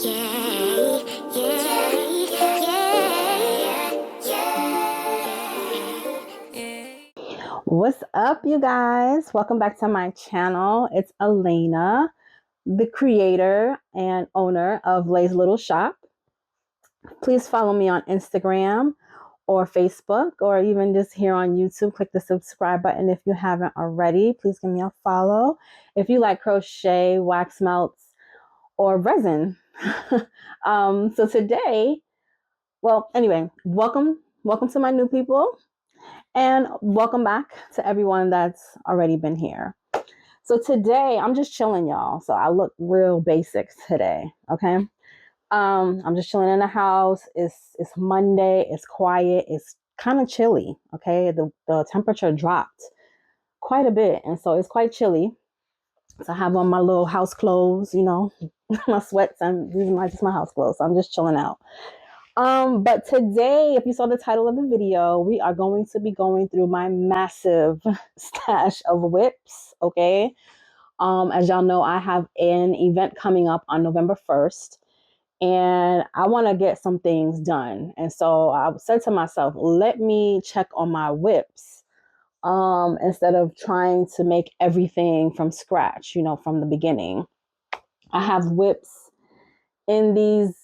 What's up, you guys? Welcome back to my channel. It's Elena, the creator and owner of Lay's Little Shop. Please follow me on Instagram or Facebook, or even just here on YouTube. Click the subscribe button if you haven't already. Please give me a follow. If you like crochet, wax melts, or resin. So today, welcome to my new people. And welcome back to everyone that's already been here. So today I'm just chilling, y'all. So I look real basic today. Okay. I'm just chilling in the house. It's Monday. It's quiet. It's kind of chilly. Okay. The temperature dropped quite a bit. And so it's quite chilly. So I have on my little house clothes, my sweats, and these are just my house clothes. So I'm just chilling out. But today, if you saw the title of the video, we are going to be going through my massive stash of whips. Okay. As y'all know, I have an event coming up on November 1st, and I want to get some things done. And so I said to myself, let me check on my whips, instead of trying to make everything from scratch, from the beginning. I have whips in these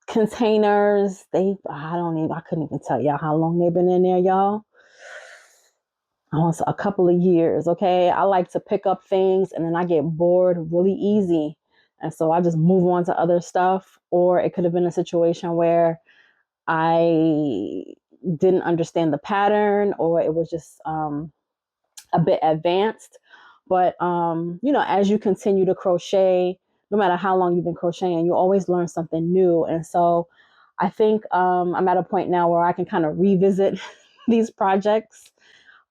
containers. I couldn't even tell y'all how long they've been in there, y'all. Almost a couple of years. Okay. I like to pick up things and then I get bored really easy. And so I just move on to other stuff. Or it could have been a situation where I didn't understand the pattern, or it was just a bit advanced. But, as you continue to crochet, no matter how long you've been crocheting, you always learn something new. And so I think I'm at a point now where I can kind of revisit these projects.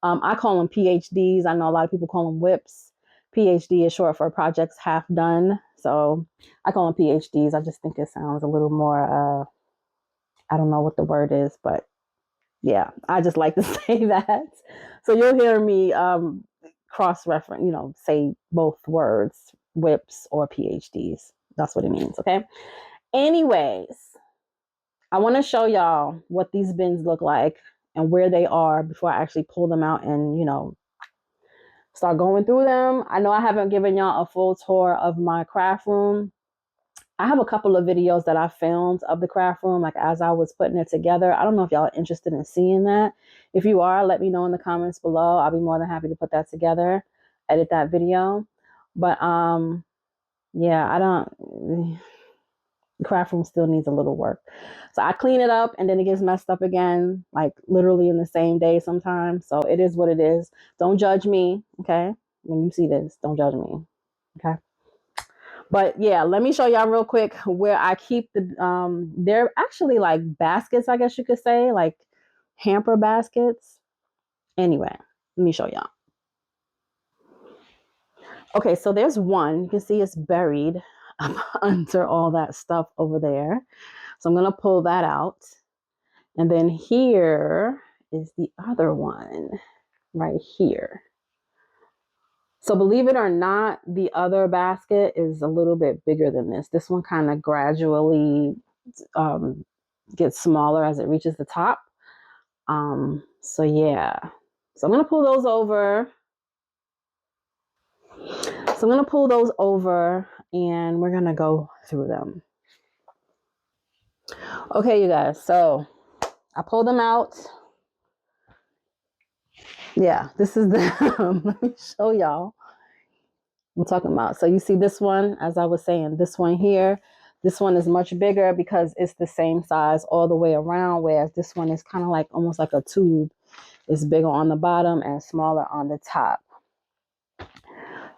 I call them PhDs. I know a lot of people call them whips. PhD is short for projects half done. So I call them PhDs. I just think it sounds a little more, I don't know what the word is, but yeah, I just like to say that. So you'll hear me cross-reference, say both words, whips or PhDs. That's what it means, okay? Anyways, I want to show y'all what these bins look like and where they are before I actually pull them out and, start going through them. I know I haven't given y'all a full tour of my craft room. I have a couple of videos that I filmed of the craft room, like as I was putting it together. I don't know if y'all are interested in seeing that. If you are, let me know in the comments below. I'll be more than happy to put that together, edit that video. But yeah, the craft room still needs a little work. So I clean it up and then it gets messed up again, like literally in the same day sometimes. So it is what it is. Don't judge me, okay? When you see this, don't judge me, okay? But yeah, let me show y'all real quick where I keep the, they're actually like baskets, I guess you could say, like hamper baskets. Anyway, let me show y'all. Okay, so there's one. You can see it's buried under all that stuff over there. So I'm going to pull that out. And then here is the other one right here. So believe it or not, the other basket is a little bit bigger than this. This one kind of gradually gets smaller as it reaches the top. So yeah. So I'm going to pull those over. And we're going to go through them. Okay, you guys. So I pulled them out. Yeah, this is them. Let me show y'all. I'm talking about. So you see this one, as I was saying, this one here, this one is much bigger because it's the same size all the way around, whereas this one is kind of like almost like a tube. It's bigger on the bottom and smaller on the top.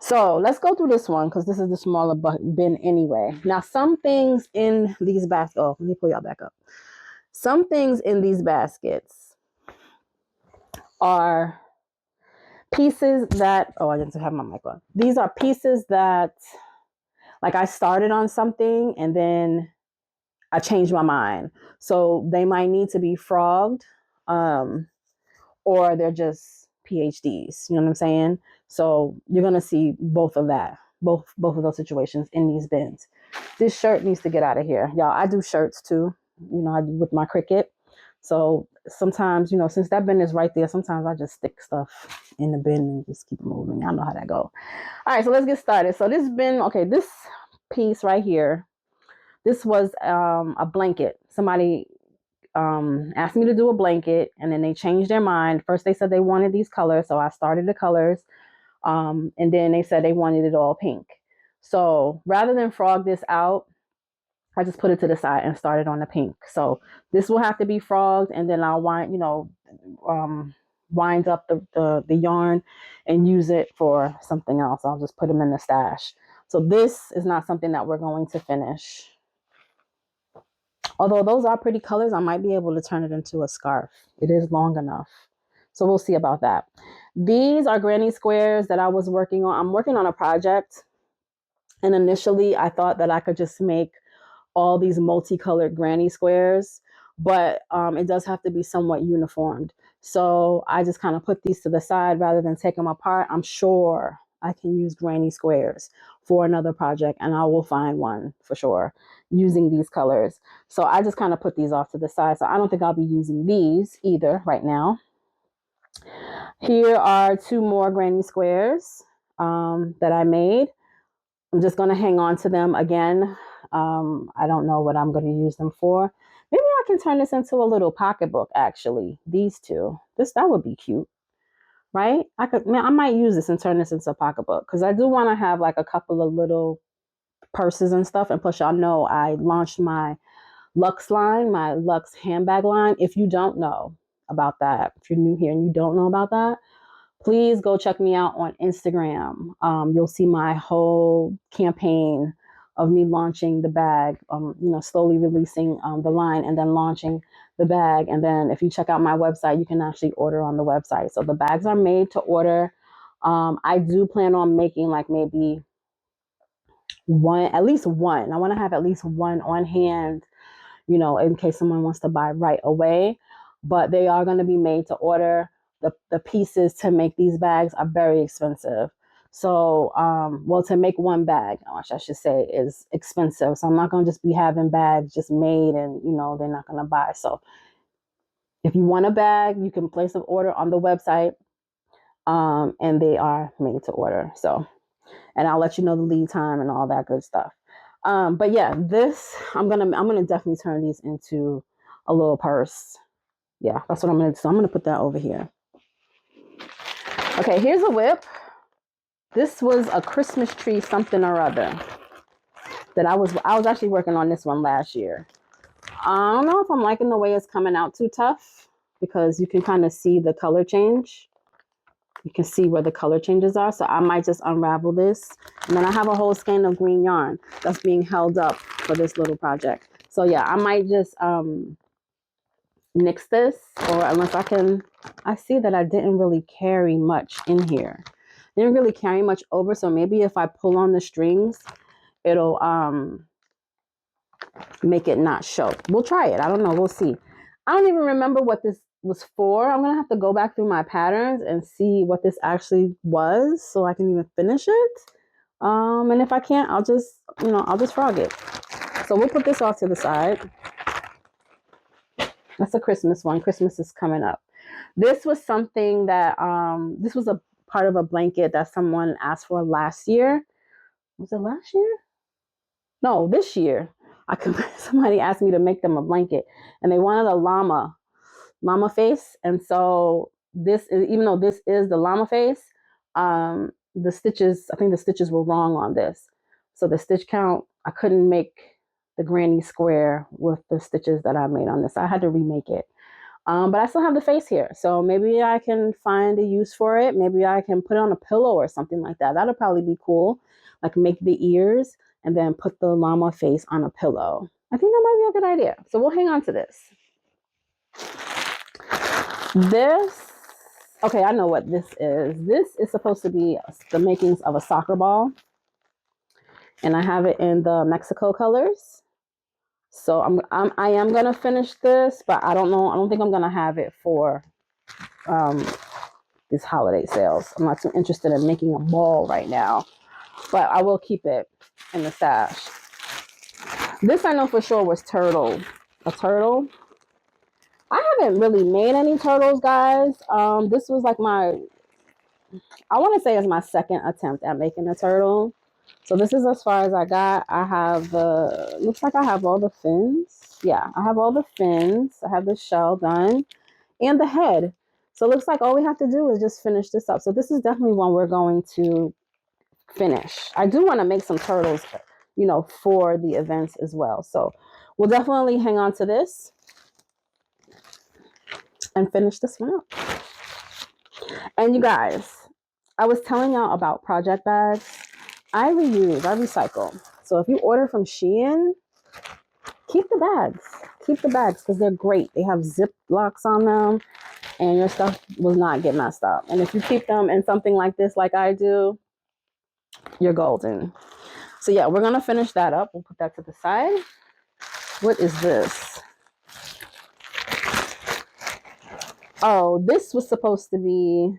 So let's go through this one because this is the smaller bin anyway. Now, some things in these baskets, oh, let me pull y'all back up. Some things in these baskets are pieces that, oh, I didn't have my mic on. These are pieces that, like, I started on something and then I changed my mind. So they might need to be frogged, or they're just PhDs. You know what I'm saying? So you're going to see both of that both of those situations in these bins. This shirt needs to get out of here. Y'all, I do shirts too, you know, with my Cricut. So sometimes, you know, since that bin is right there, sometimes I just stick stuff in the bin and just keep moving. I know how that goes. All right, so let's get started. So this bin, okay, this piece right here, this was a blanket. Somebody asked me to do a blanket, and then they changed their mind. First, they said they wanted these colors, so I started the colors, and then they said they wanted it all pink. So rather than frog this out, I just put it to the side and started on the pink. So this will have to be frogged, and then I'll wind, you know, wind up the yarn and use it for something else. I'll just put them in the stash. So this is not something that we're going to finish. Although those are pretty colors, I might be able to turn it into a scarf. It is long enough. So we'll see about that. These are granny squares that I was working on. I'm working on a project. And initially I thought that I could just make all these multicolored granny squares, but it does have to be somewhat uniformed. So I just kind of put these to the side rather than take them apart. I'm sure I can use granny squares for another project, and I will find one for sure using these colors. So I just kind of put these off to the side. So I don't think I'll be using these either right now. Here are two more granny squares that I made. I'm just going to hang on to them again. I don't know what I'm going to use them for. Maybe I can turn this into a little pocketbook, actually. These two. That would be cute, right? I might use this and turn this into a pocketbook, because I do want to have like a couple of little purses and stuff. And plus, y'all know I launched my Luxe line, my Luxe handbag line. If you don't know about that, if you're new here and you don't know about that, please go check me out on Instagram. You'll see my whole campaign of me launching the bag, you know, slowly releasing the line and then launching the bag. And then if you check out my website, you can actually order on the website. So the bags are made to order. I do plan on making like maybe at least one. I want to have at least one on hand, you know, in case someone wants to buy right away. But they are going to be made to order. The pieces to make these bags are very expensive. So, well, to make one bag, I should say, is expensive. So I'm not going to just be having bags just made and, you know, they're not going to buy. So if you want a bag, you can place an order on the website, and they are made to order. So, and I'll let you know the lead time and all that good stuff. But yeah, this, I'm gonna definitely turn these into a little purse. Yeah, that's what I'm gonna do. So I'm gonna put that over here. Okay, here's a whip. This was a Christmas tree something or other that I was actually working on this one last year. I don't know if I'm liking the way it's coming out too tough, because you can kind of see the color change. You can see where the color changes are. So I might just unravel this. And then I have a whole skein of green yarn that's being held up for this little project. So yeah, I might just nix this, or unless I see that I didn't really carry much in here. Didn't really carry much over. So maybe if I pull on the strings, it'll make it not show. We'll try it. I don't know. We'll see. I don't even remember what this was for. I'm going to have to go back through my patterns and see what this actually was so I can even finish it. And if I can't, I'll just frog it. So we'll put this off to the side. That's a Christmas one. Christmas is coming up. This was something that, this was a part of a blanket that someone asked for last year. Was it last year? No, this year. Somebody asked me to make them a blanket, and they wanted a llama face. And so this is, even though this is the llama face, the stitches, I think the stitches were wrong on this. So the stitch count, I couldn't make the granny square with the stitches that I made on this. I had to remake it. But I still have the face here. So maybe I can find a use for it. Maybe I can put it on a pillow or something like that. That'll probably be cool. Like make the ears and then put the llama face on a pillow. I think that might be a good idea. So we'll hang on to this. Okay, I know what this is. This is supposed to be the makings of a soccer ball. And I have it in the Mexico colors. So I am going to finish this, but I don't know. I don't think I'm going to have it for these holiday sales. I'm not too interested in making a ball right now. but I will keep it in the stash. This I know for sure was a turtle. I haven't really made any turtles, guys. This was like I want to say it's my second attempt at making a turtle. So this is as far as I got. I have looks like I have all the fins. Yeah, I have all the fins. I have the shell done and the head. So it looks like all we have to do is just finish this up. So this is definitely one we're going to finish. I do want to make some turtles, you know, for the events as well. So we'll definitely hang on to this and finish this one up. And you guys, I was telling y'all about project bags. I recycle. So if you order from Shein, keep the bags. Keep the bags because they're great. They have zip locks on them and your stuff will not get messed up. And if you keep them in something like this, like I do, you're golden. So yeah, we're going to finish that up. We'll put that to the side. What is this? Oh, this was supposed to be,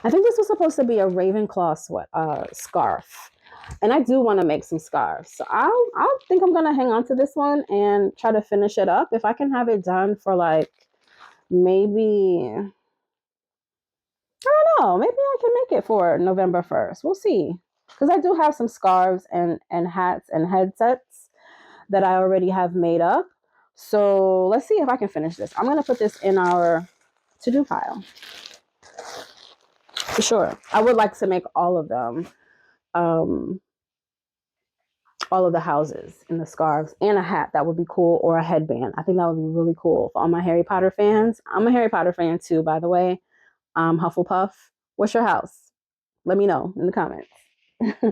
I think this was supposed to be a Ravenclaw scarf. And I do want to make some scarves. So I think I'm going to hang on to this one and try to finish it up. If I can have it done for like maybe, I don't know, maybe I can make it for November 1st. We'll see. Because I do have some scarves and hats and headsets that I already have made up. So let's see if I can finish this. I'm going to put this in our to-do pile. For sure. I would like to make all of them. All of the houses and the scarves and a hat. That would be cool. Or a headband. I think that would be really cool for all my Harry Potter fans. I'm a Harry Potter fan too, by the way. Hufflepuff. What's your house? Let me know in the comments. All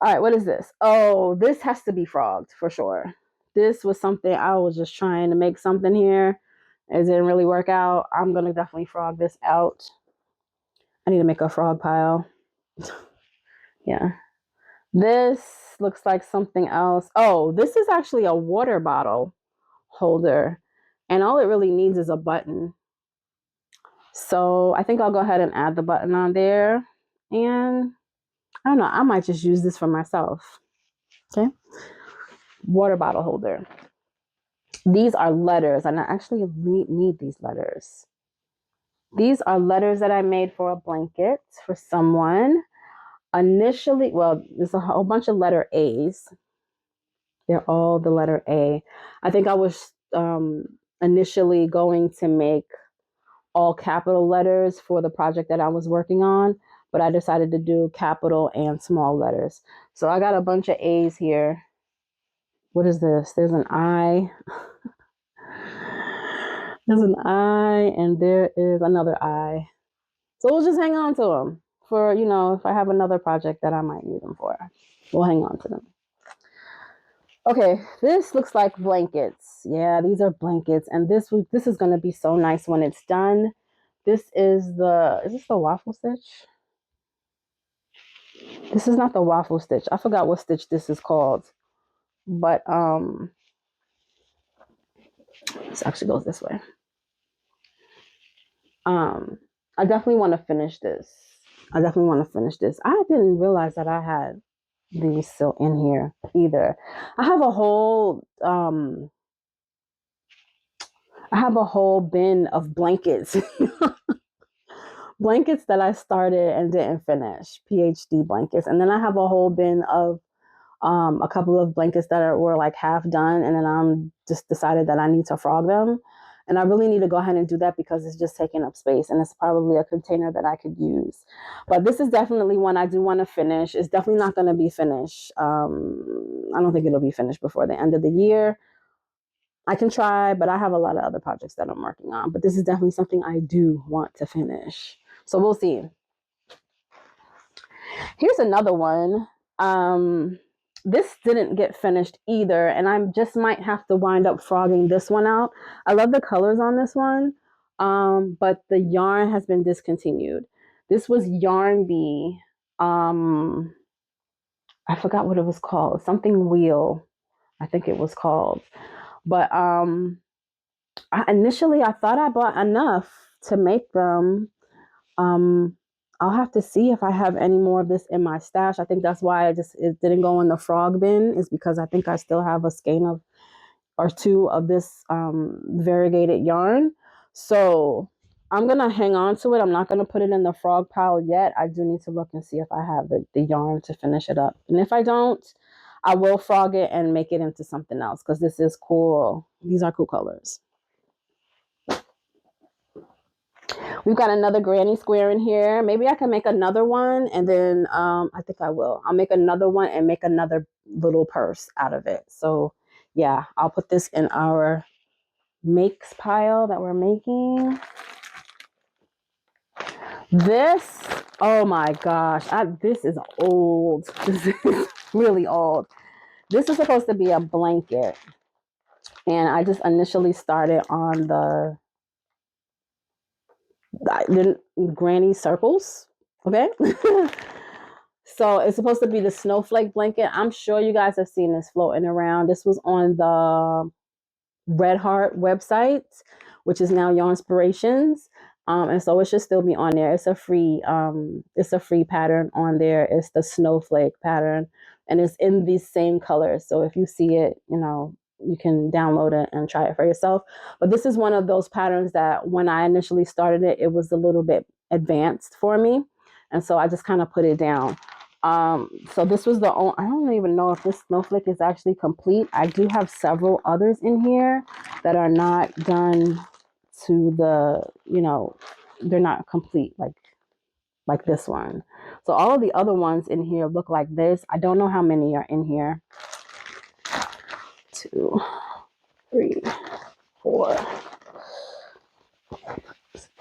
right, what is this? Oh, this has to be frogged for sure. This was something I was just trying to make something here. It didn't really work out. I'm going to definitely frog this out. I need to make a frog pile. Yeah. This looks like something else. Oh, this is actually a water bottle holder. And all it really needs is a button. So I think I'll go ahead and add the button on there. And I don't know, I might just use this for myself. Okay. Water bottle holder. These are letters, and I actually need these letters. These are letters that I made for a blanket for someone. Initially, well, there's a whole bunch of letter A's. They're all the letter A. I think I was initially going to make all capital letters for the project that I was working on, but I decided to do capital and small letters. So I got a bunch of A's here. What is this? There's an I. There's an I, and there is another I. So we'll just hang on to them for, you know, if I have another project that I might need them for. We'll hang on to them. Okay, this looks like blankets. Yeah, these are blankets, and this is going to be so nice when it's done. This is this the waffle stitch? This is not the waffle stitch. I forgot what stitch this is called. But this actually goes this way. I definitely want to finish this. I didn't realize that I had these still in here either. I have a whole bin of blankets. Blankets that I started and didn't finish, PhD blankets. And then I have a whole bin of a couple of blankets that were like half done, and then I'm just decided that I need to frog them. And I really need to go ahead and do that because it's just taking up space, and it's probably a container that I could use. But this is definitely one I do want to finish. It's definitely not going to be finished. I don't think it'll be finished before the end of the year. I can try, but I have a lot of other projects that I'm working on. But this is definitely something I do want to finish. So we'll see. Here's another one. This didn't get finished either, and I just might have to wind up frogging this one out. I love the colors on this one, but the yarn has been discontinued. This was Yarn Bee. I forgot what it was called. Something wheel, I think it was called. But initially I thought I bought enough to make them. I'll have to see if I have any more of this in my stash. I think that's why it didn't go in the frog bin, is because I think I still have a skein of or two of this variegated yarn. So I'm going to hang on to it. I'm not going to put it in the frog pile yet. I do need to look and see if I have the yarn to finish it up. And if I don't, I will frog it and make it into something else, because this is cool. These are cool colors. We've got another granny square in here. Maybe I can make another one, and then I think I will. I'll make another one and make another little purse out of it. So yeah, I'll put this in our makes pile that we're making. This, oh my gosh, this is old. This is really old. This is supposed to be a blanket, and I just initially started on the granny circles. Okay. So it's supposed to be the snowflake blanket. I'm sure you guys have seen this floating around. This was on the Red Heart website, which is now Yarnspirations. And so it should still be on there. It's a free pattern on there. It's the snowflake pattern, and it's in these same colors. So if you see it, you can download it and try it for yourself. But this is one of those patterns that when I initially started it, it was a little bit advanced for me. And so I just kind of put it down. So this was I don't even know if this snowflake is actually complete. I do have several others in here that are not done to the, they're not complete like this one. So all of the other ones in here look like this. I don't know how many are in here. 2, 3, 4, 6.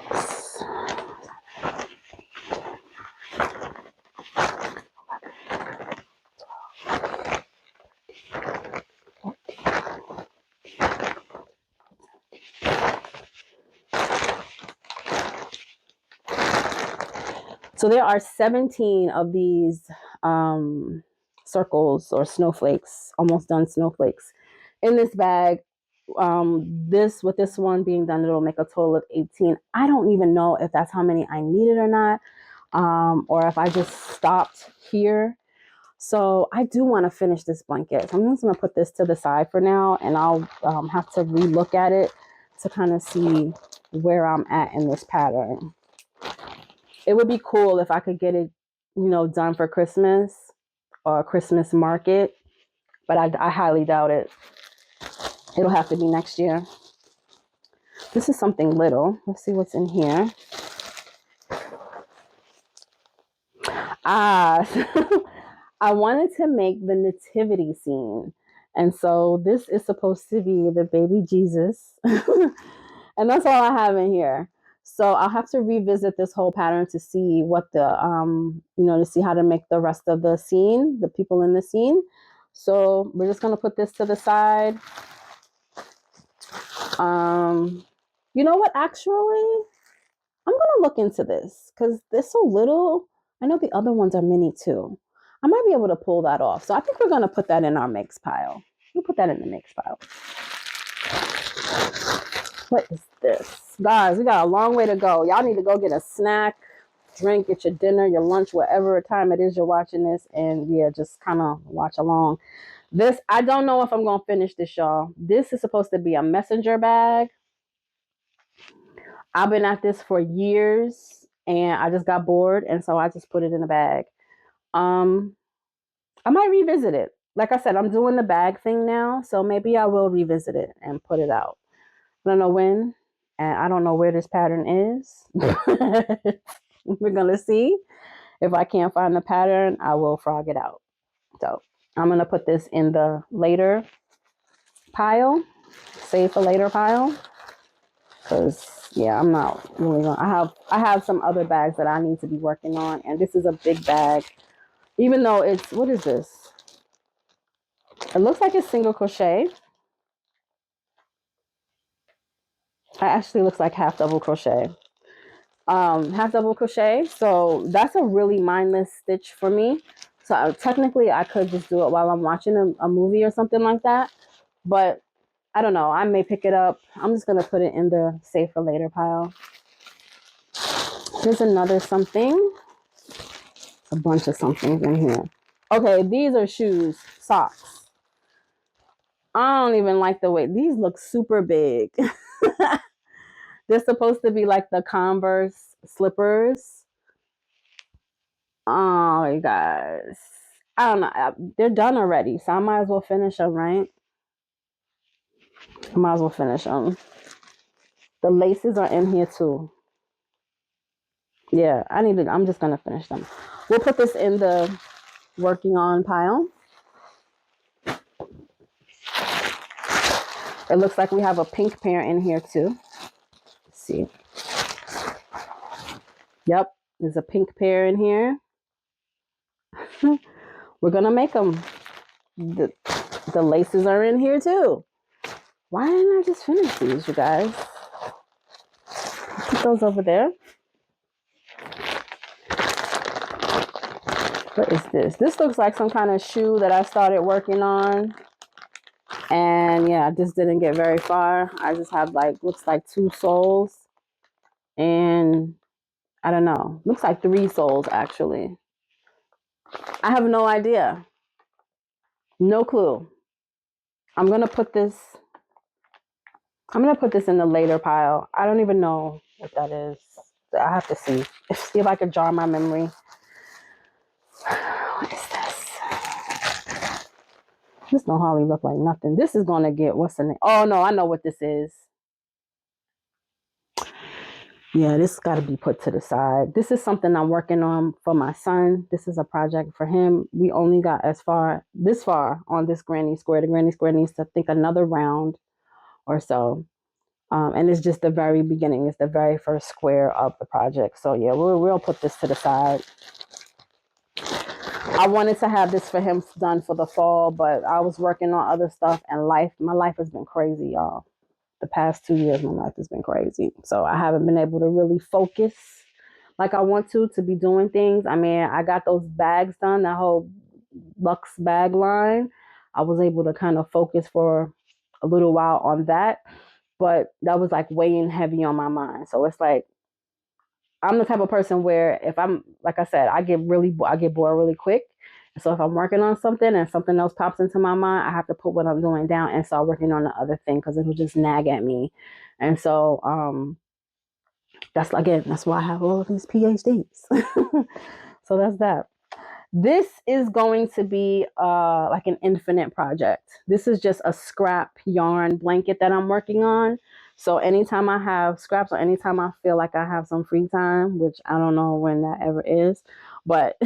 So there are 17 of these circles or snowflakes, almost done snowflakes in this bag. With this one being done, it'll make a total of 18. I don't even know if that's how many I needed or not, or if I just stopped here. So I do want to finish this blanket. So I'm just going to put this to the side for now, and I'll have to relook at it to kind of see where I'm at in this pattern. It would be cool if I could get it, done for Christmas or Christmas market, but I highly doubt it. It'll have to be next year. This is something little. Let's see what's in here. I wanted to make the nativity scene. And so this is supposed to be the baby Jesus. And that's all I have in here. So I'll have to revisit this whole pattern to see what to see how to make the rest of the scene, the people in the scene. So we're just going to put this to the side. You know what? Actually, I'm going to look into this because they're so little. I know the other ones are mini too. I might be able to pull that off. So I think we're going to put that in our mix pile. We'll put that in the mix pile. What is this? Guys, we got a long way to go. Y'all need to go get a snack, drink, get your dinner, your lunch, whatever time it is you're watching this. And yeah, just kind of watch along. This, I don't know if I'm going to finish this, y'all. This is supposed to be a messenger bag. I've been at this for years and I just got bored. And so I just put it in a bag. I might revisit it. Like I said, I'm doing the bag thing now. So maybe I will revisit it and put it out. I don't know when, and I don't know where this pattern is. We're going to see. If I can't find the pattern, I will frog it out. So I'm going to put this in the later pile, save for later pile. Because, yeah, I'm not really going to. I have some other bags that I need to be working on, and this is a big bag. Even though it's, what is this? It looks like it's single crochet. It actually looks like half double crochet. Half double crochet. So that's a really mindless stitch for me. So technically I could just do it while I'm watching a movie or something like that. But I don't know. I may pick it up. I'm just going to put it in the save for later pile. Here's another something. a bunch of somethings in here. Okay, these are shoes, socks. I don't even like the way these look super big. They're supposed to be like the Converse slippers. Oh, you guys. I don't know. They're done already, so I might as well finish them, right? I might as well finish them. The laces are in here too. Yeah, I'm just gonna finish them. We'll put this in the working on pile. It looks like we have a pink pair in here too. Let's see. Yep, there's a pink pair in here. We're gonna make them. The laces are in here too. Why didn't I just finish these, you guys? Put those over there. What is this? This looks like some kind of shoe that I started working on. And yeah, I just didn't get very far. I just have looks like 2 soles. And I don't know. Looks like 3 soles actually. I have no idea. No clue. I'm going to put this in the later pile. I don't even know what that is. I have to see if I can jar my memory. What is this? This don't hardly look like nothing. This is gonna get what's the name? Oh no, I know what this is. Yeah, this got to be put to the side. This is something I'm working on for my son. This is a project for him. We only got this far on this granny square. The granny square needs to think another round or so. And it's just the very beginning. It's the very first square of the project. So yeah, we'll put this to the side. I wanted to have this for him done for the fall, but I was working on other stuff and my life has been crazy, y'all. The past 2 years, my life has been crazy. So I haven't been able to really focus like I want to be doing things. I mean, I got those bags done, that whole Luxe bag line. I was able to kind of focus for a little while on that, but that was like weighing heavy on my mind. So it's like, I'm the type of person where if I'm, like I said, I get bored really quick. So if I'm working on something and something else pops into my mind, I have to put what I'm doing down and start working on the other thing because it will just nag at me. And so that's why I have all of these PhDs. So that's that. This is going to be like an infinite project. This is just a scrap yarn blanket that I'm working on. So anytime I have scraps or anytime I feel like I have some free time, which I don't know when that ever is, but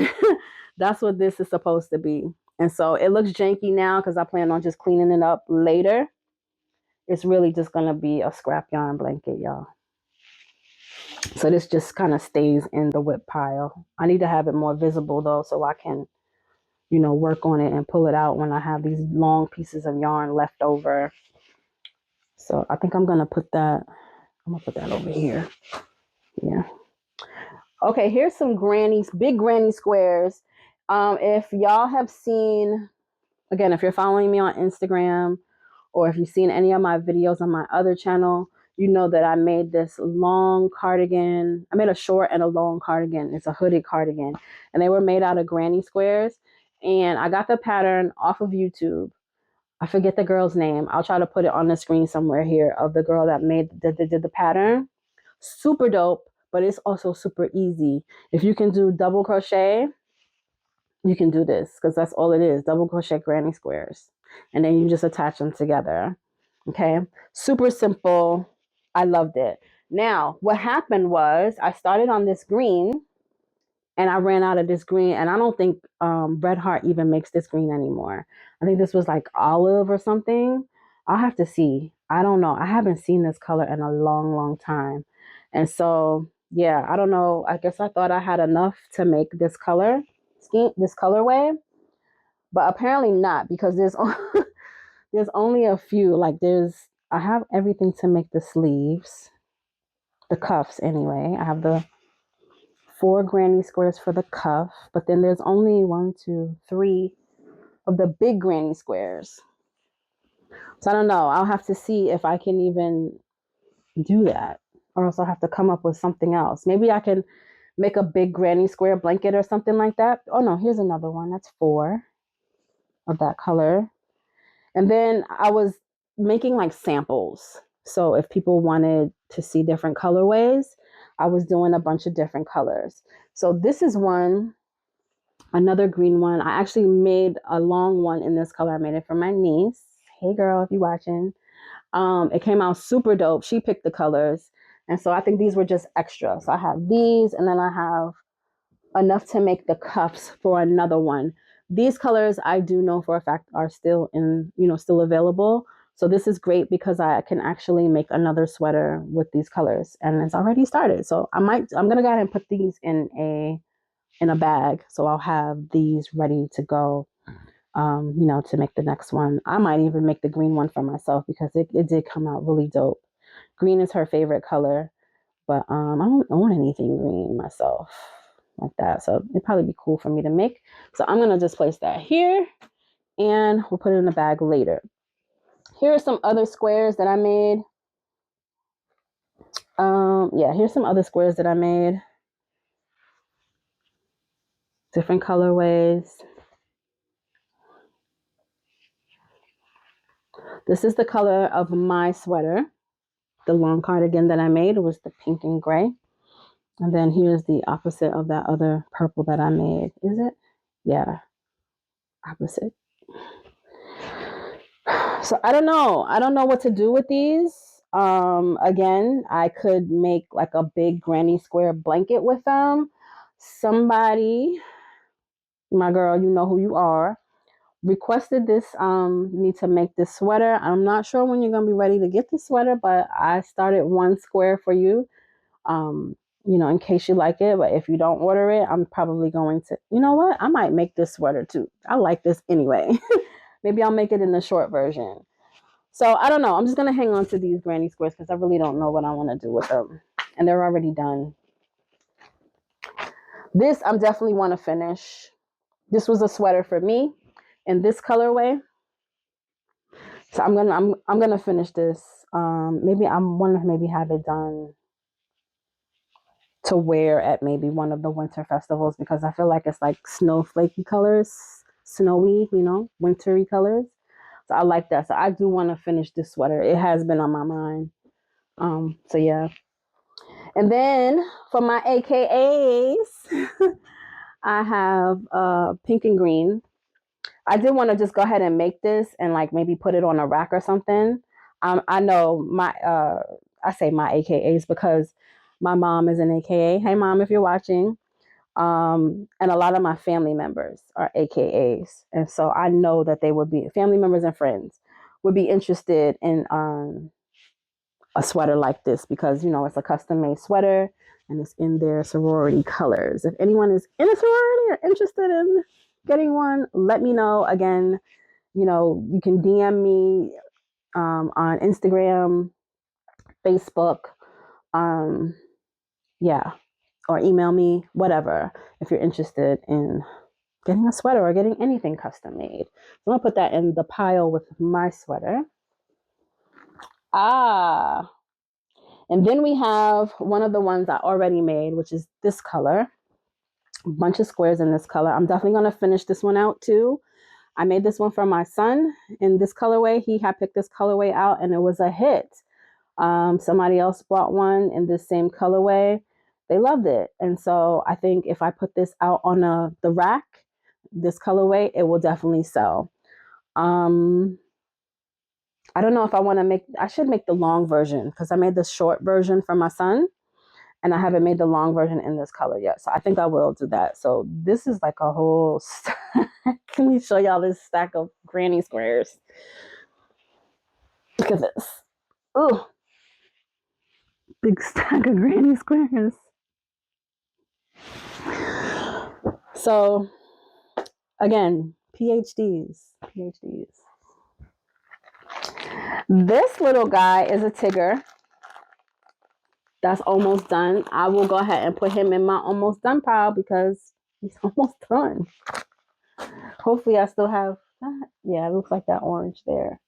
that's what this is supposed to be. And so it looks janky now because I plan on just cleaning it up later. It's really just going to be a scrap yarn blanket, y'all. So this just kind of stays in the whip pile. I need to have it more visible though, so I can, work on it and pull it out when I have these long pieces of yarn left over. So I think I'm going to put that over here. Yeah. Okay, here's some big granny squares. If y'all have seen, again, if you're following me on Instagram or if you've seen any of my videos on my other channel, you know that I made this long cardigan. I made a short and a long cardigan. It's a hooded cardigan. And they were made out of granny squares. And I got the pattern off of YouTube. I forget the girl's name. I'll try to put it on the screen somewhere here of the girl that did the pattern. Super dope, but it's also super easy. If you can do double crochet, you can do this because that's all it is. Double crochet granny squares. And then you just attach them together. Okay. Super simple. I loved it. Now, what happened was I started on this green and I ran out of this green. And I don't think Red Heart even makes this green anymore. I think this was like olive or something. I'll have to see. I don't know. I haven't seen this color in a long, long time. And so, yeah, I don't know. I guess I thought I had enough to make this colorway, but apparently not because there's only a few. I have everything to make the sleeves, the cuffs anyway. I have the 4 granny squares for the cuff, but then there's only 1, 2, 3 of the big granny squares. So I don't know. I'll have to see if I can even do that, or else I'll have to come up with something else. Maybe I can make a big granny square blanket or something like that. Oh no, here's another one. That's 4 of that color. And then I was making like samples. So if people wanted to see different colorways, I was doing a bunch of different colors. So this is one, another green one. I actually made a long one in this color. I made it for my niece. Hey girl, if you're watching. It came out super dope. She picked the colors. And so I think these were just extra. So I have these, and then I have enough to make the cuffs for another one. These colors I do know for a fact are still still available. So this is great because I can actually make another sweater with these colors, and it's already started. So I'm gonna go ahead and put these in a bag. So I'll have these ready to go. To make the next one. I might even make the green one for myself because it did come out really dope. Green is her favorite color, but I don't own anything green myself like that. So it'd probably be cool for me to make. So I'm gonna just place that here and we'll put it in the bag later. Here are some other squares that I made. Here's some other squares that I made. Different colorways. This is the color of my sweater. The long cardigan that I made was the pink and gray. And then here's the opposite of that other purple that I made. Is it? Yeah, opposite. So I don't know. I don't know what to do with these. Again, I could make like a big granny square blanket with them. Somebody, my girl, you know who you are, requested this me to make this sweater. I'm not sure when you're gonna be ready to get the sweater, but I started one square for you. In case you like it, but if you don't order it, I'm probably going to, you know what? I might make this sweater too. I like this anyway. Maybe I'll make it in the short version. So I don't know. I'm just going to hang on to these granny squares because I really don't know what I want to do with them. And they're already done. This I'm definitely want to finish. This was a sweater for me in this colorway. So I'm gonna finish this. Maybe I want to maybe have it done to wear at maybe one of the winter festivals because I feel like it's like snowflakey colors, snowy, wintry colors. So I like that. So I do want to finish this sweater. It has been on my mind. So yeah. And then for my AKAs, I have pink and green. I did want to just go ahead and make this and like maybe put it on a rack or something. I know I say my AKAs because my mom is an AKA. Hey mom, if you're watching. And a lot of my family members are AKAs. And so I know that they would be family members and friends would be interested in a sweater like this because, it's a custom made sweater and it's in their sorority colors. If anyone is in a sorority or interested in getting one, let me know. Again, you can DM me on Instagram, Facebook, or email me, whatever, if you're interested in getting a sweater or getting anything custom made. So I'm gonna put that in the pile with my sweater. And then we have one of the ones I already made, which is this color. A bunch of squares in this color. I'm definitely gonna finish this one out too. I made this one for my son in this colorway. He had picked this colorway out and it was a hit. Somebody else bought one in this same colorway. They loved it. And so I think if I put this out on the rack, this colorway, it will definitely sell. I don't know if I should make the long version because I made the short version for my son and I haven't made the long version in this color yet. So I think I will do that. So this is like a whole stack. Let me show y'all this stack of granny squares. Look at this. Oh, big stack of granny squares. So again, PhDs. This little guy is a Tigger. That's almost done. I will go ahead and put him in my almost done pile because he's almost done. Hopefully I still have that. Yeah, it looks like that orange there.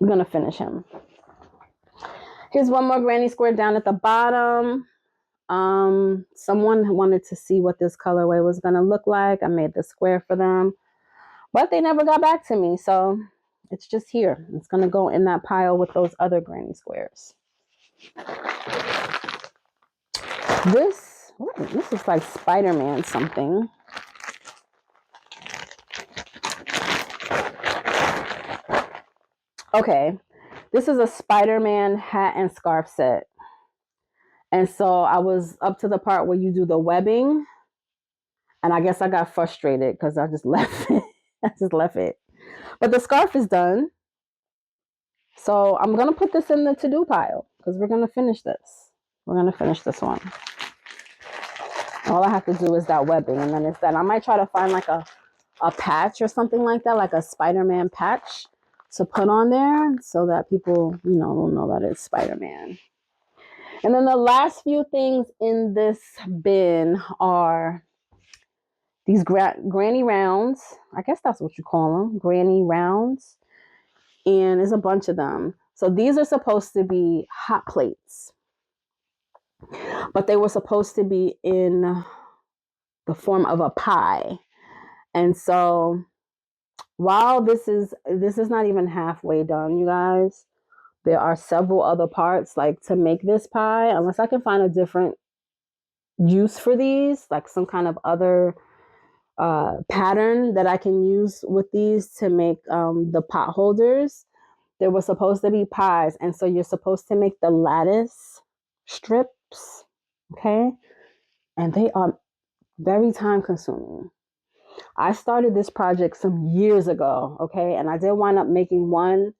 I'm going to finish him. Here's one more granny square down at the bottom. Someone wanted to see what this colorway was going to look like. I made the square for them, but they never got back to me. So it's just here. It's going to go in that pile with those other granny squares. This is like Spider-Man something. Okay, this is a Spider-Man hat and scarf set. And so I was up to the part where you do the webbing. And I guess I got frustrated because I just left it. I just left it. But the scarf is done. So I'm going to put this in the to-do pile because we're going to finish this. We're going to finish this one. All I have to do is that webbing, and then it's done. I might try to find like a patch or something like that, like a Spider-Man patch to put on there so that people, will know that it's Spider-Man. And then the last few things in this bin are these granny rounds. I guess that's what you call them, granny rounds. And there's a bunch of them. So these are supposed to be hot plates, but they were supposed to be in the form of a pie. And so while this is not even halfway done, you guys, there are several other parts like to make this pie, unless I can find a different use for these, like some kind of other pattern that I can use with these to make the pot holders. There were supposed to be pies, and so you're supposed to make the lattice strips, okay? And they are very time consuming. I started this project some years ago, okay? And I did wind up making one,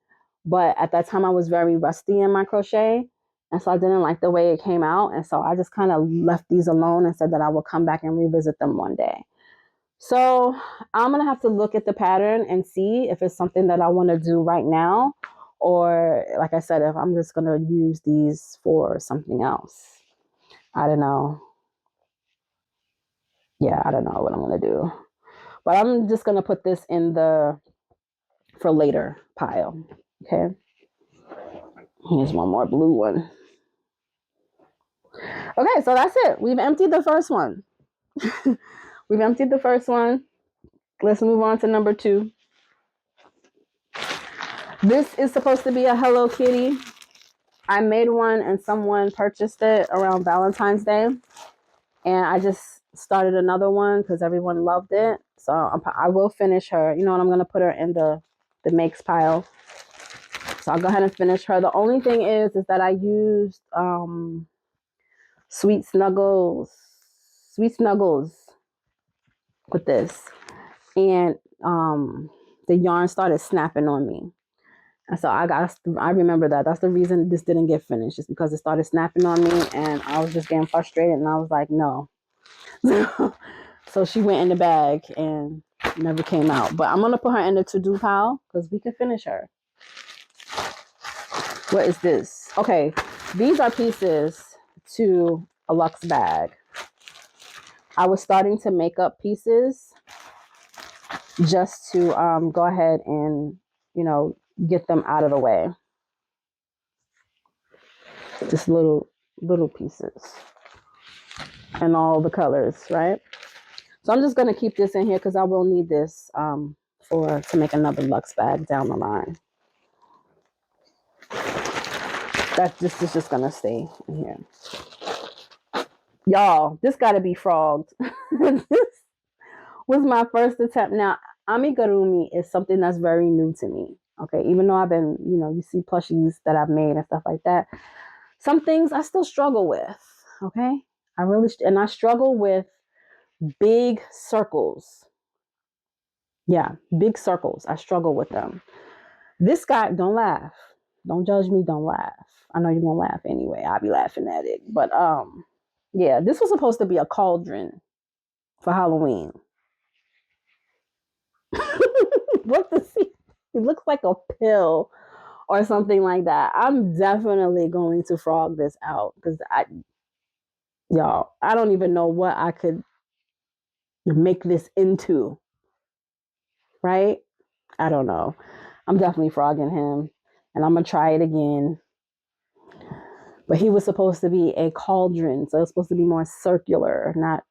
but at that time I was very rusty in my crochet, and so I didn't like the way it came out, and so I just kind of left these alone and said that I would come back and revisit them one day. So I'm going to have to look at the pattern and see if it's something that I want to do right now, or like I said, if I'm just going to use these for something else. I don't know. Yeah, I don't know what I'm going to do. But I'm just going to put this in the for later pile. Okay. Here's one more blue one. Okay, so that's it. We've emptied the first one. We've emptied the first one. Let's move on to number 2. This is supposed to be a Hello Kitty. I made one and someone purchased it around Valentine's Day. And I just started another one because everyone loved it. So I will finish her. You know what? I'm going to put her in the makes pile. So I'll go ahead and finish her. The only thing is that I used Sweet Snuggles with this. And the yarn started snapping on me. And so I remember that. That's the reason this didn't get finished, just because it started snapping on me and I was just getting frustrated and I was like, no. So she went in the bag and never came out. But I'm going to put her in the to-do pile because we can finish her. What is this? Okay, these are pieces to a luxe bag. I was starting to make up pieces just to go ahead and, get them out of the way. Just little pieces and all the colors, right? So I'm just going to keep this in here because I will need this to make another luxe bag down the line. This is just going to stay in here. Y'all, this got to be frogged. This was my first attempt. Now, amigurumi is something that's very new to me. Okay, even though I've been, you see plushies that I've made and stuff like that. Some things I still struggle with. Okay, I struggle with big circles. Yeah, big circles. I struggle with them. This guy, don't laugh. Don't judge me. Don't laugh. I know you're gonna laugh anyway. I'll be laughing at it. But yeah, this was supposed to be a cauldron for Halloween. What the see? It looks like a pill or something like that. I'm definitely going to frog this out because I don't even know what I could make this into. Right? I don't know. I'm definitely frogging him, and I'm gonna try it again. But he was supposed to be a cauldron, so it's supposed to be more circular, not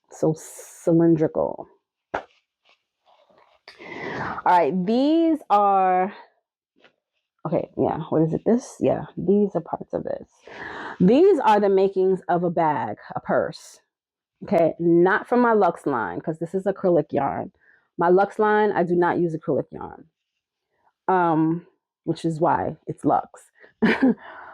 so cylindrical. All right, these are, okay, yeah, what is it? This? Yeah, these are parts of this. These are the makings of a bag, a purse. Okay, not from my Luxe line, because this is acrylic yarn. My Luxe line, I do not use acrylic yarn, which is why it's Luxe.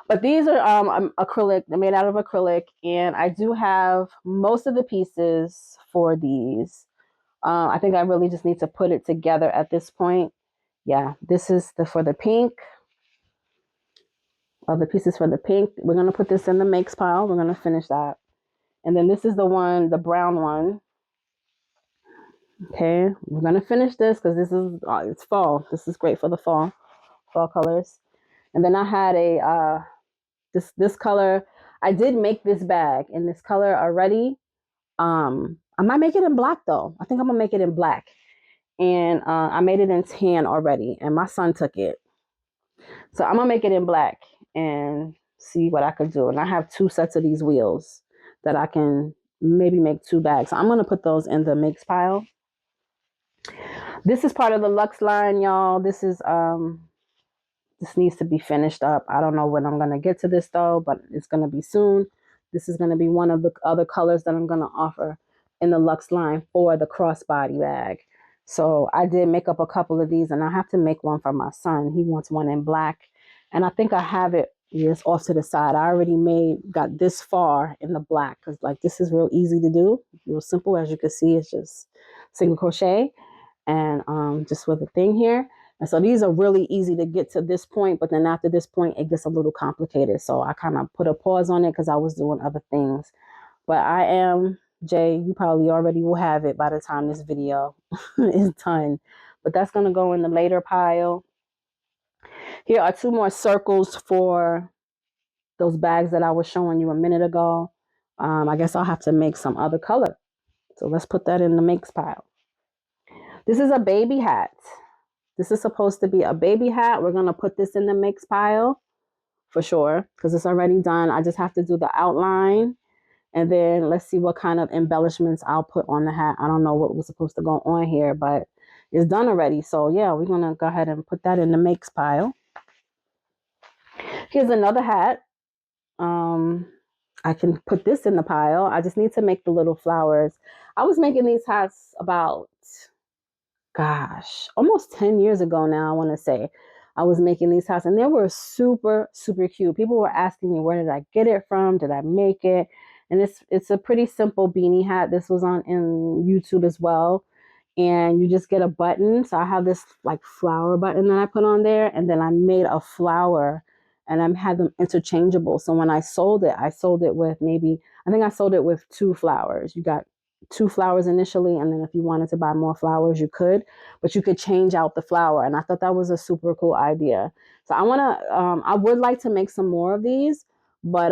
But these are acrylic, they're made out of acrylic, and I do have most of the pieces for these. I think I really just need to put it together at this point. Yeah, this is for the pink. Of the pieces for the pink. We're going to put this in the makes pile. We're going to finish that. And then this is the one, the brown one. Okay, we're going to finish this because this is, it's fall. This is great for the fall colors. And then I had a, this color. I did make this bag in this color already. I might make it in black though. I think I'm gonna make it in black. And I made it in tan already, and my son took it. So I'm gonna make it in black and see what I could do. And I have 2 sets of these wheels that I can maybe make 2 bags. So I'm gonna put those in the makes pile. This is part of the Luxe line, y'all. This is this needs to be finished up. I don't know when I'm gonna get to this though, but it's gonna be soon. This is gonna be one of the other colors that I'm gonna offer in the Luxe line for the crossbody bag. So I did make up a couple of these, and I have to make one for my son. He wants one in black, and I think I have it just off to the side. I already got this far in the black because like this is real easy to do, real simple. As you can see, it's just single crochet and just with a thing here. And so these are really easy to get to this point, but then after this point, it gets a little complicated. So I kind of put a pause on it because I was doing other things. But I am, Jay, you probably already will have it by the time this video is done. But that's going to go in the later pile. Here are 2 more circles for those bags that I was showing you a minute ago. I guess I'll have to make some other color. So let's put that in the makes pile. This is a baby hat. This is supposed to be a baby hat. We're going to put this in the makes pile for sure because it's already done. I just have to do the outline. And then let's see what kind of embellishments I'll put on the hat. I don't know what was supposed to go on here, but it's done already. So yeah, we're going to go ahead and put that in the makes pile. Here's another hat. I can put this in the pile. I just need to make the little flowers. I was making these hats about, gosh, almost 10 years ago now, I want to say. I was making these hats and they were super, super cute. People were asking me, where did I get it from? Did I make it? And it's a pretty simple beanie hat. This was on in YouTube as well. And you just get a button. So I have this like flower button that I put on there. And then I made a flower and I had them interchangeable. So when I sold it with I think I sold it with 2 flowers. You got 2 flowers initially. And then if you wanted to buy more flowers, you could, but you could change out the flower. And I thought that was a super cool idea. So I would like to make some more of these, but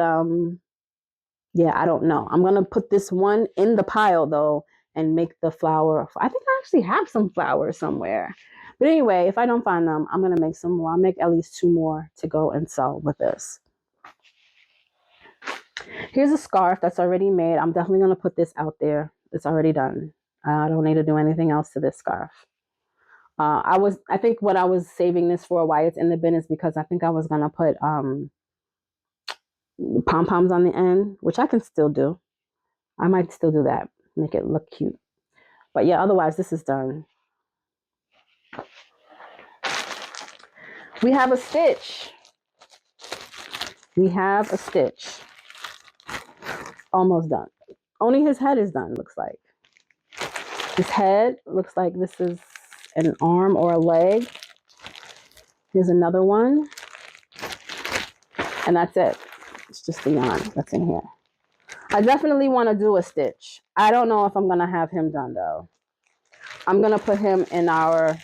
yeah, I don't know. I'm going to put this one in the pile though and make the flower. I think I actually have some flowers somewhere. But anyway, if I don't find them, I'm going to make some more. I'll make at least 2 more to go and sell with this. Here's a scarf that's already made. I'm definitely going to put this out there. It's already done. I don't need to do anything else to this scarf. I think what I was saving this for, why it's in the bin, is because I think I was going to put pom-poms on the end, which I can still do. I might still do that, make it look cute. But yeah, otherwise this is done. We have a stitch. We have a stitch. Almost done. Only his head is done, looks like. His head looks like this is an arm or a leg. Here's another one. And that's it. It's just the yarn that's in here. I definitely want to do a stitch. I don't know if I'm going to have him done though. I'm going to put him in our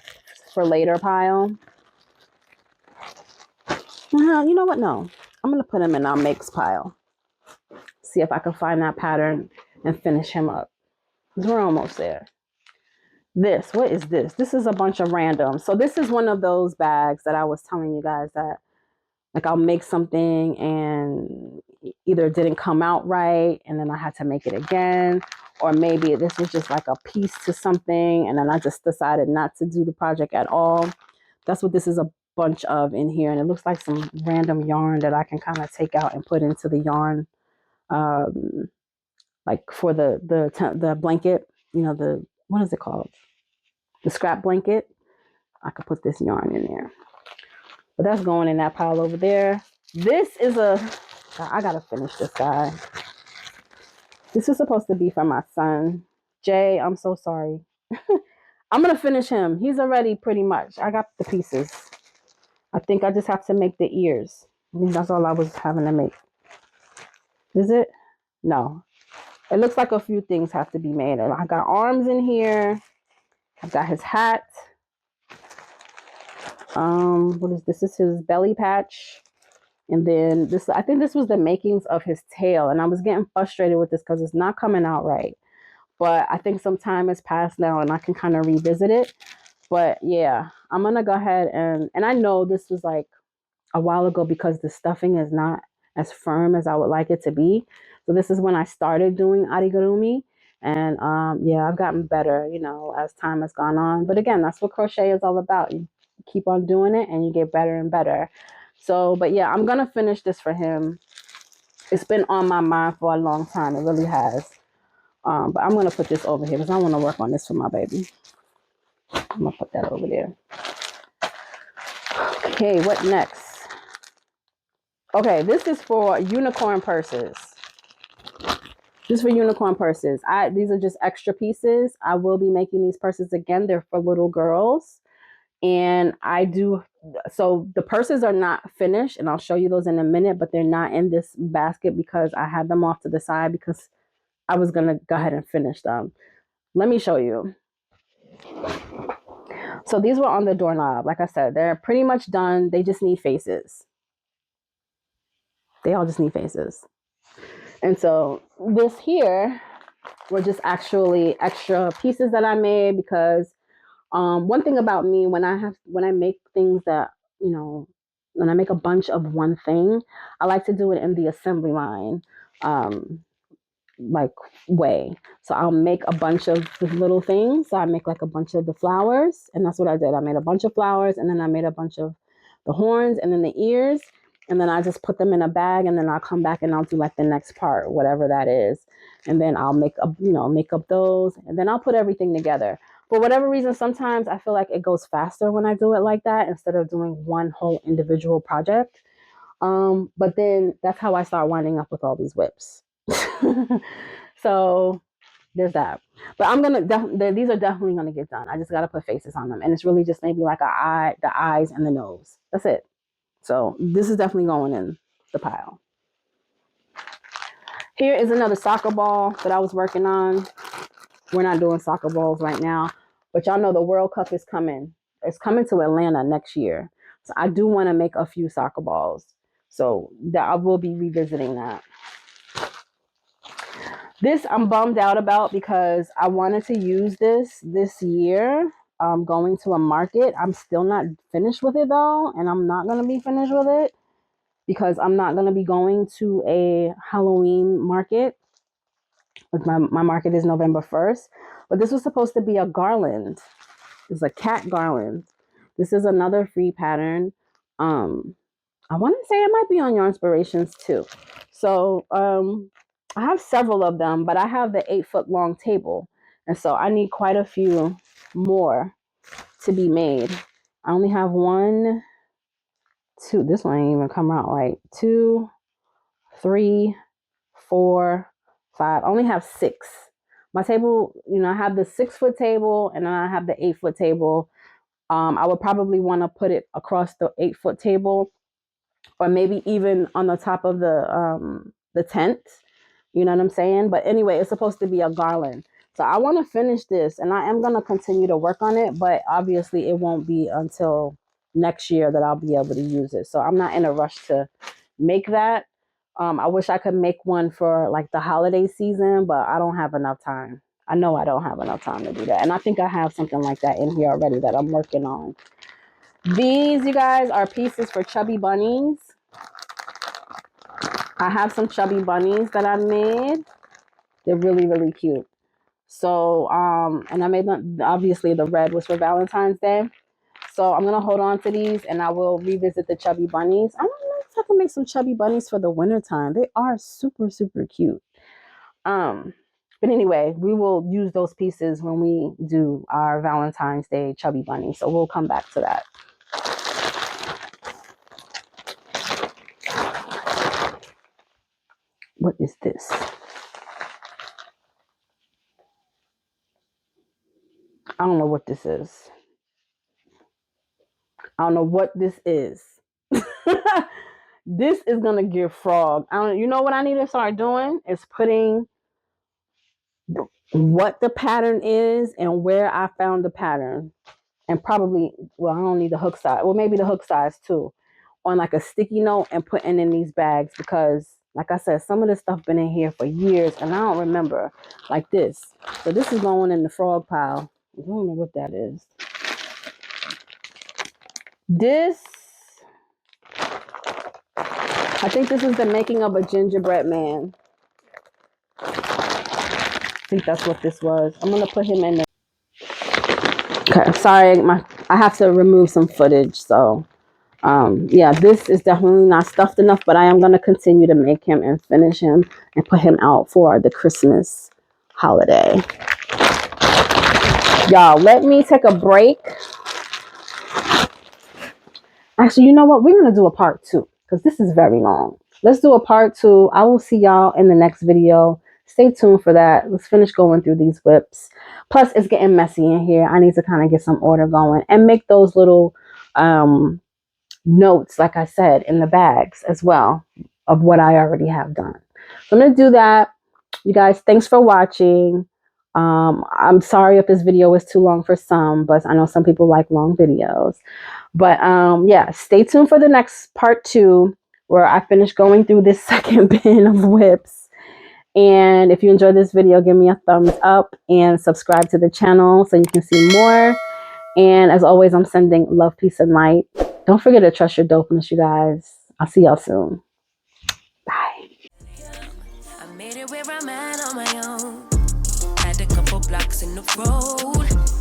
for later pile. You know what? No. I'm going to put him in our makes pile. See if I can find that pattern and finish him up. We're almost there. What is this? This is a bunch of random. So this is one of those bags that I was telling you guys that Like I'll make something and either it didn't come out right and then I had to make it again, or maybe this was just like a piece to something and then I just decided not to do the project at all. That's what this is a bunch of in here, and it looks like some random yarn that I can kind of take out and put into the yarn, like for the blanket, you know, the, what is it called? The scrap blanket. I could put this yarn in there. But that's going in that pile over there. This is I gotta finish this guy. This is supposed to be for my son. Jay, I'm so sorry. I'm gonna finish him. He's already pretty much, I got the pieces. I think I just have to make the ears. I mean, that's all I was having to make. Is it? No. It looks like a few things have to be made. I got arms in here. I've got his hat. What is this? This is his belly patch. And then this, I think this was the makings of his tail. And I was getting frustrated with this because it's not coming out right. But I think some time has passed now and I can kind of revisit it. But yeah, I'm going to go ahead and I know this was like a while ago because the stuffing is not as firm as I would like it to be. So this is when I started doing arigurumi. And yeah, I've gotten better, you know, as time has gone on. But again, that's what crochet is all about. You keep on doing it and you get better and better. So, but yeah, I'm going to finish this for him. It's been on my mind for a long time. It really has. But I'm going to put this over here because I want to work on this for my baby. I'm going to put that over there. Okay, what next? Okay, this is for unicorn purses. This is for unicorn purses. These are just extra pieces. I will be making these purses again. They're for little girls. And I do, so the purses are not finished, and I'll show you those in a minute, but they're not in this basket because I had them off to the side because I was going to go ahead and finish them. Let me show you. So these were on the doorknob. Like I said, they're pretty much done. They just need faces. They all just need faces. And so this here were just actually extra pieces that I made because one thing about me, when I make things that, you know, when I make a bunch of one thing, I like to do it in the assembly line, like way. So I'll make a bunch of little things. So I make like a bunch of the flowers, and that's what I did. I made a bunch of flowers, and then I made a bunch of the horns, and then the ears, and then I just put them in a bag, and then I'll come back and I'll do like the next part, whatever that is, and then I'll make up, you know, make up those, and then I'll put everything together. For whatever reason, sometimes I feel like it goes faster when I do it like that instead of doing one whole individual project. But then that's how I start winding up with all these whips. So there's that. But I'm gonna these are definitely gonna get done. I just gotta put faces on them, and it's really just maybe like the eyes and the nose. That's it. So this is definitely going in the pile. Here is another soccer ball that I was working on. We're not doing soccer balls right now, but y'all know the World Cup is coming. It's coming to Atlanta next year. So I do want to make a few soccer balls. So that I will be revisiting that. This I'm bummed out about because I wanted to use this year. Going to a market. I'm still not finished with it though, and I'm not going to be finished with it because I'm not going to be going to a Halloween market. My market is November 1st, but this was supposed to be a garland. It's a cat garland. This is another free pattern. I want to say it might be on Yarn Inspirations too. So I have several of them, but I have the 8-foot long table. And so I need quite a few more to be made. I only have 1, 2. This one ain't even come out right. 2, 3, 4, 5. I only have 6. My table, you know, I have the 6-foot table and then I have the 8-foot table. I would probably want to put it across the 8-foot table, or maybe even on the top of the tent. You know what I'm saying? But anyway, it's supposed to be a garland. So I want to finish this, and I am going to continue to work on it, but obviously it won't be until next year that I'll be able to use it. So I'm not in a rush to make that. I wish I could make one for like the holiday season, but I don't have enough time. I know I don't have enough time to do that. And I think I have something like that in here already that I'm working on. These, you guys, are pieces for chubby bunnies. I have some chubby bunnies that I made. They're really, really cute. So, and I made them, obviously the red was for Valentine's Day. So I'm going to hold on to these and I will revisit the chubby bunnies. I don't know if I can make some chubby bunnies for the winter time. They are super, super cute. But anyway, we will use those pieces when we do our Valentine's Day chubby bunny. So we'll come back to that. What is this? I don't know what this is. I don't know what this is. This is gonna get frog. You know what I need to start doing is putting what the pattern is and where I found the pattern, and probably, well, I don't need the hook size. Well, maybe the hook size too, on like a sticky note and putting in these bags, because like I said, some of this stuff been in here for years and I don't remember, like this. So this is going in the frog pile. I don't know what that is. This, I think this is the making of a gingerbread man. I think that's what this was. I'm gonna put him in there. Okay, sorry, I have to remove some footage. So yeah, this is definitely not stuffed enough, but I am gonna continue to make him and finish him and put him out for the Christmas holiday. Y'all, let me take a break. Actually, you know what? We're gonna do a part 2 because this is very long. Let's do a part 2. I will see y'all in the next video. Stay tuned for that. Let's finish going through these whips. Plus, it's getting messy in here. I need to kind of get some order going and make those little notes, like I said, in the bags as well of what I already have done. So I'm going to do that. You guys, thanks for watching. I'm sorry if this video is too long for some, but I know some people like long videos. But yeah, stay tuned for the next part 2 where I finish going through this second bin of whips. And if you enjoyed this video, give me a thumbs up and subscribe to the channel so you can see more. And as always, I'm sending love, peace, and light. Don't forget to trust your dopeness, you guys. I'll see y'all soon. Bye. I made it where I'm at on my own. Had a couple blocks in the road.